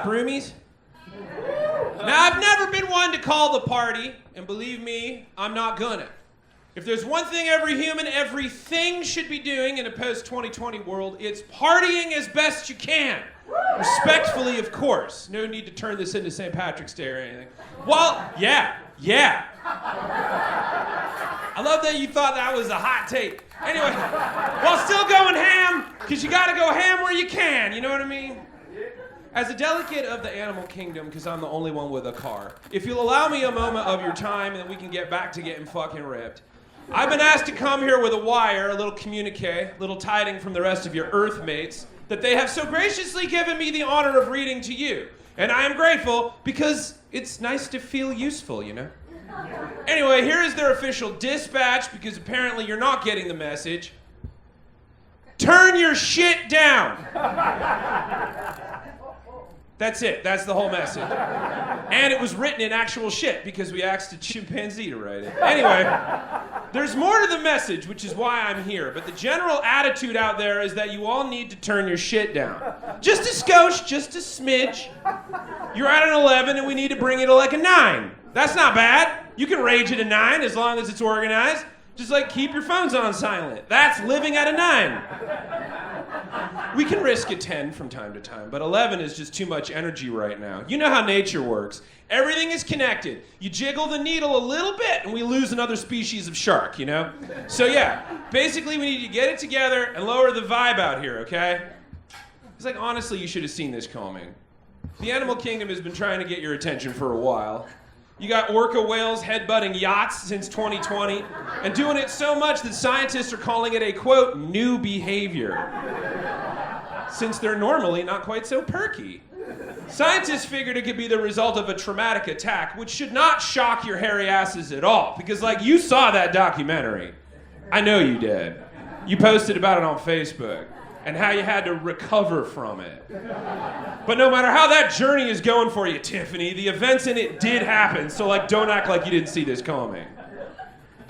up, roomies? Now, I've never been one to call the party, and believe me, I'm not gonna. If there's one thing every human, everything should be doing in a post-2020 world, it's partying as best you can. Respectfully, of course. No need to turn this into St. Patrick's Day or anything. Well, yeah. I love that you thought that was a hot take. Anyway, while still going ham, because you gotta go ham where you can, you know what I mean? As a delegate of the animal kingdom, because I'm the only one with a car, if you'll allow me a moment of your time, then we can get back to getting fucking ripped. I've been asked to come here with a wire, a little communique, a little tiding from the rest of your Earth mates, that they have so graciously given me the honor of reading to you. And I am grateful because it's nice to feel useful, you know? Anyway, here is their official dispatch, because apparently you're not getting the message. Turn your shit down. That's it. That's the whole message. And it was written in actual shit because we asked a chimpanzee to write it. Anyway, there's more to the message, which is why I'm here. But the general attitude out there is that you all need to turn your shit down. Just a skosh, just a smidge. You're at an 11 and we need to bring it to like a 9. That's not bad. You can rage at a 9 as long as it's organized. Just like keep your phones on silent. That's living at a 9. We can risk a 10 from time to time, but 11 is just too much energy right now. You know how nature works. Everything is connected. You jiggle the needle a little bit and we lose another species of shark, you know? So yeah, basically we need to get it together and lower the vibe out here, okay? It's like, honestly, you should have seen this coming. The animal kingdom has been trying to get your attention for a while. You got orca whales headbutting yachts since 2020 and doing it so much that scientists are calling it a, quote, new behavior. Since they're normally not quite so perky. Scientists figured it could be the result of a traumatic attack, which should not shock your hairy asses at all, because like you saw that documentary. I know you did. You posted about it on Facebook and how you had to recover from it. But no matter how that journey is going for you, Tiffany, the events in it did happen, so like don't act like you didn't see this coming.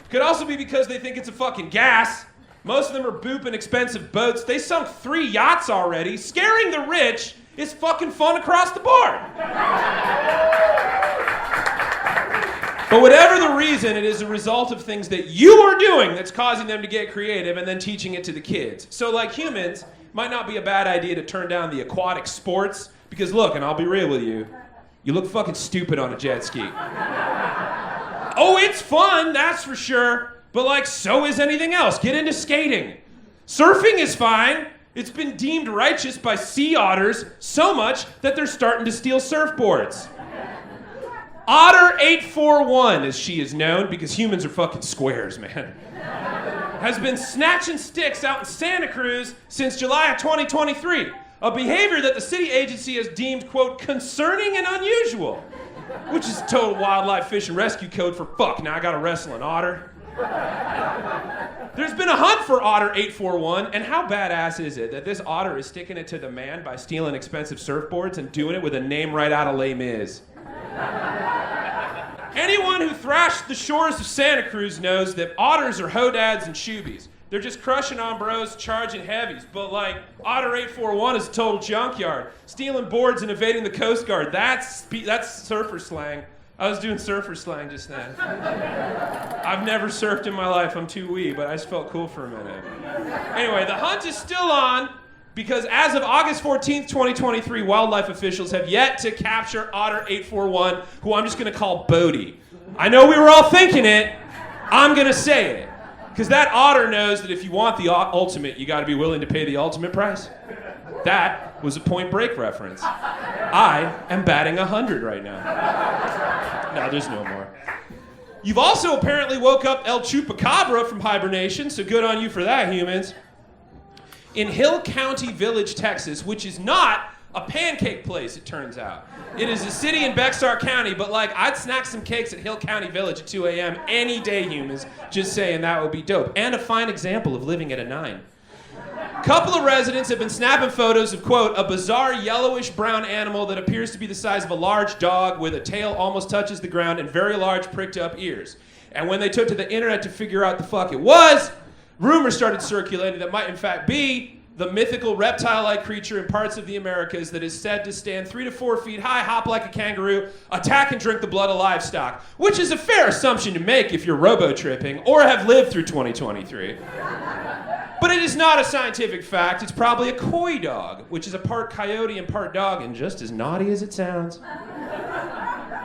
Could also be because they think it's a fucking gas. Most of them are booping expensive boats. They sunk 3 yachts already. Scaring the rich is fucking fun across the board. But whatever the reason, it is a result of things that you are doing that's causing them to get creative and then teaching it to the kids. So like humans, might not be a bad idea to turn down the aquatic sports, because look, and I'll be real with you, you look fucking stupid on a jet ski. Oh, it's fun, that's for sure. But like, so is anything else. Get into skating. Surfing is fine. It's been deemed righteous by sea otters so much that they're starting to steal surfboards. Otter 841, as she is known, because humans are fucking squares, man, has been snatching sticks out in Santa Cruz since July of 2023. A behavior that the city agency has deemed, quote, concerning and unusual, which is total wildlife fish and rescue code for fuck. Now I gotta wrestle an otter. There's been a hunt for Otter 841, and how badass is it that this otter is sticking it to the man by stealing expensive surfboards and doing it with a name right out of Les Mis? Anyone who thrashed the shores of Santa Cruz knows that otters are hodads and shoobies. They're just crushing on bros, charging heavies, but like Otter 841 is a total junkyard, stealing boards and evading the Coast Guard. That's surfer slang. I was doing surfer slang just then. I've never surfed in my life, I'm too wee, but I just felt cool for a minute. Anyway, the hunt is still on because as of August 14th, 2023, wildlife officials have yet to capture Otter 841, who I'm just gonna call Bodie. I know we were all thinking it, I'm gonna say it. Because that otter knows that if you want the ultimate, you gotta be willing to pay the ultimate price. That was a Point Break reference. I am batting 100 right now. No, there's no more. You've also apparently woke up El Chupacabra from hibernation, so good on you for that, humans. In Hill County Village, Texas, which is not a pancake place, it turns out. It is a city in Bexar County, but like, I'd snack some cakes at Hill County Village at 2 a.m. any day, humans. Just saying, that would be dope. And a fine example of living at a 9. Couple of residents have been snapping photos of, quote, a bizarre yellowish-brown animal that appears to be the size of a large dog with a tail almost touches the ground and very large pricked-up ears. And when they took to the internet to figure out the fuck it was, rumors started circulating that might in fact be the mythical reptile-like creature in parts of the Americas that is said to stand 3 to 4 feet high, hop like a kangaroo, attack and drink the blood of livestock, which is a fair assumption to make if you're robo-tripping or have lived through 2023. But it is not a scientific fact. It's probably a coy dog, which is a part coyote and part dog, and just as naughty as it sounds.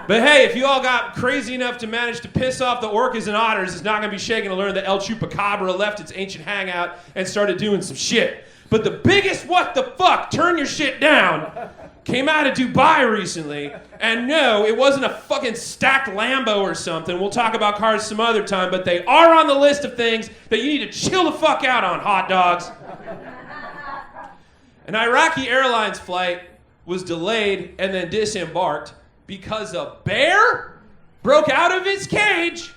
But hey, if you all got crazy enough to manage to piss off the orcas and otters, it's not going to be shaken to learn that El Chupacabra left its ancient hangout and started doing some shit. But the biggest what the fuck, turn your shit down, came out of Dubai recently. And no, it wasn't a fucking stacked Lambo or something. We'll talk about cars some other time, but they are on the list of things that you need to chill the fuck out on, hot dogs. An Iraqi Airlines flight was delayed and then disembarked because a bear broke out of his cage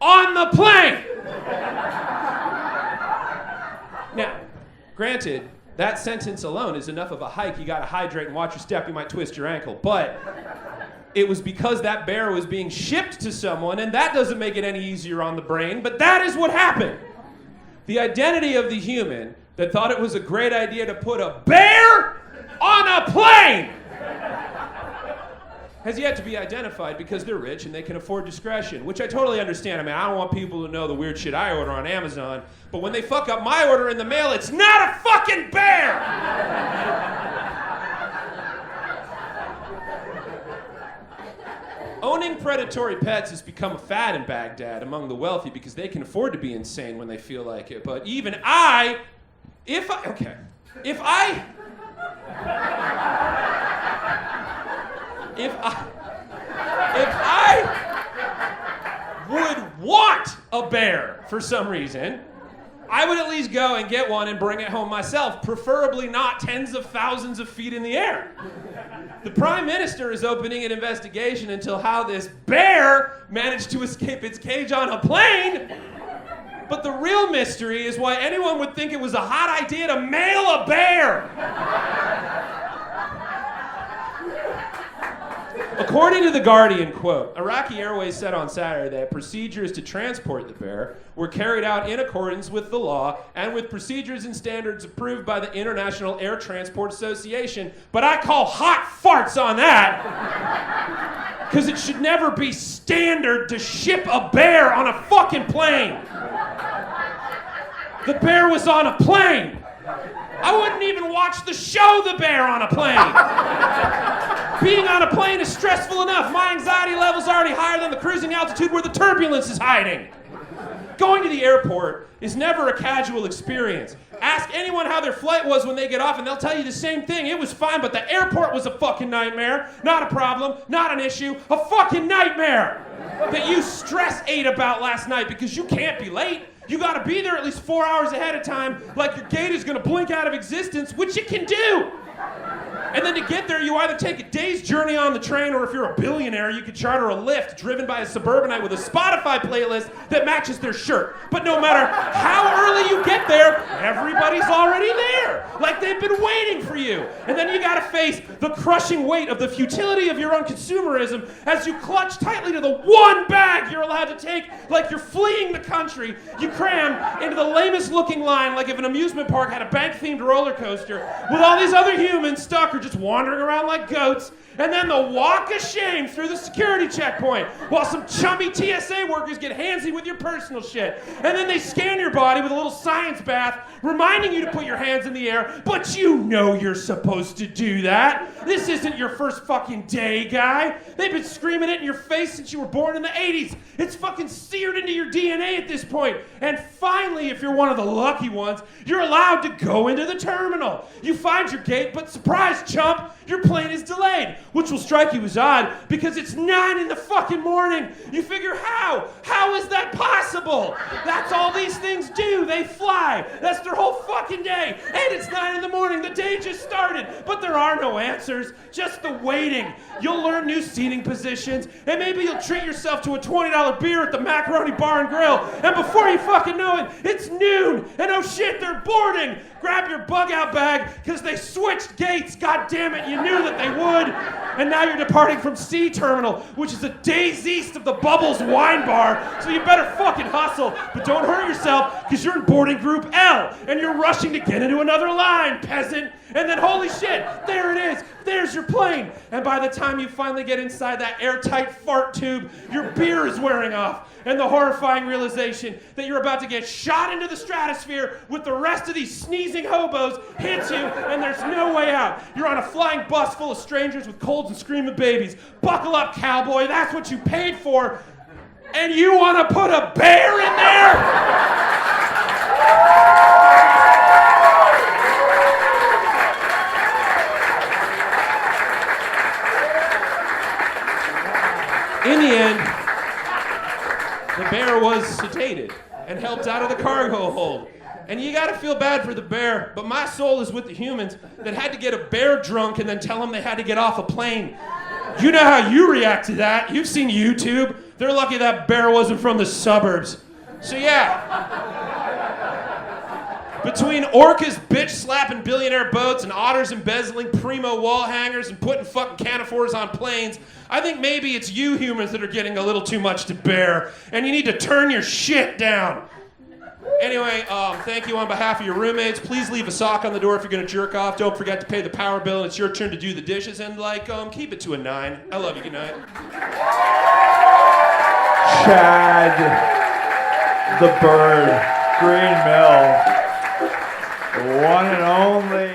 on the plane. Now, granted, that sentence alone is enough of a hike. You gotta hydrate and watch your step, you might twist your ankle. But it was because that bear was being shipped to someone, and that doesn't make it any easier on the brain, but that is what happened. The identity of the human that thought it was a great idea to put a bear on a plane has yet to be identified because they're rich and they can afford discretion, which I totally understand. I mean, I don't want people to know the weird shit I order on Amazon, but when they fuck up my order in the mail, it's not a fucking bear! Owning predatory pets has become a fad in Baghdad among the wealthy because they can afford to be insane when they feel like it. But even if I would want a bear for some reason, I would at least go and get one and bring it home myself, preferably not tens of thousands of feet in the air. The Prime Minister is opening an investigation into how this bear managed to escape its cage on a plane. But the real mystery is why anyone would think it was a hot idea to mail a bear. According to The Guardian, quote, Iraqi Airways said on Saturday that procedures to transport the bear were carried out in accordance with the law and with procedures and standards approved by the International Air Transport Association. But I call hot farts on that, because it should never be standard to ship a bear on a fucking plane. The bear was on a plane. I wouldn't even watch the show The Bear on a plane. Being on a plane is stressful enough. My anxiety level's already higher than the cruising altitude where the turbulence is hiding. Going to the airport is never a casual experience. Ask anyone how their flight was when they get off and they'll tell you the same thing. It was fine, but the airport was a fucking nightmare. Not a problem, not an issue, a fucking nightmare that you stress ate about last night because you can't be late. You gotta be there at least 4 hours ahead of time, like your gate is gonna blink out of existence, which it can do. And then to get there, you either take a day's journey on the train, or if you're a billionaire, you could charter a Lyft driven by a suburbanite with a Spotify playlist that matches their shirt. But no matter how early you get there, everybody's already there. Like they've been waiting for you. And then you gotta face the crushing weight of the futility of your own consumerism as you clutch tightly to the one bag you're allowed to take, like you're fleeing the country. You cram into the lamest looking line, like if an amusement park had a bank-themed roller coaster, with all these other humans stuck or just wandering around like goats, and then the walk of shame through the security checkpoint while some chummy TSA workers get handsy with your personal shit. And then they scan your body with a little science bath, reminding you to put your hands in the air, but you know you're supposed to do that. This isn't your first fucking day, guy. They've been screaming it in your face since you were born in the 80s. It's fucking seared into your DNA at this point. And finally, if you're one of the lucky ones, you're allowed to go into the terminal. You find your gate, but surprise, chump, your plane is delayed, which will strike you as odd because it's 9 in the fucking morning. You figure, how? How is that possible? That's all these things do. They fly. That's their whole fucking day. And it's 9 in the morning. The day just started. But there are no answers, just the waiting. You'll learn new seating positions, and maybe you'll treat yourself to a $20 beer at the Macaroni Bar and Grill. And before you fucking know it, it's noon. And oh shit, they're boarding. grab your bug out bag, because they switched gates, god damn it, you knew that they would. And now you're departing from C Terminal, which is a days east of the Bubbles wine bar, so you better fucking hustle, but don't hurt yourself, because you're in boarding group L, and you're rushing to get into another line, peasant. And then holy shit, there it is, there's your plane. And by the time you finally get inside that airtight fart tube, your beer is wearing off. And the horrifying realization that you're about to get shot into the stratosphere with the rest of these sneezing hobos hits you, and there's no way out. You're on a flying bus full of strangers with colds and screaming babies. Buckle up, cowboy, that's what you paid for. And you want to put a bear in there? In the end, the bear was sedated and helped out of the cargo hold. And you gotta feel bad for the bear, but my soul is with the humans that had to get a bear drunk and then tell them they had to get off a plane. You know how you react to that. You've seen YouTube. They're lucky that bear wasn't from the suburbs. So yeah. Between orcas bitch-slapping billionaire boats and otters embezzling primo wall hangers and putting fucking canophores on planes, I think maybe it's you humans that are getting a little too much to bear, and you need to turn your shit down. Anyway, thank you on behalf of your roommates. Please leave a sock on the door if you're gonna jerk off. Don't forget to pay the power bill, and it's your turn to do the dishes. And keep it to a 9. I love you. Good night. Chad, the bird, Green Mill, the one and only.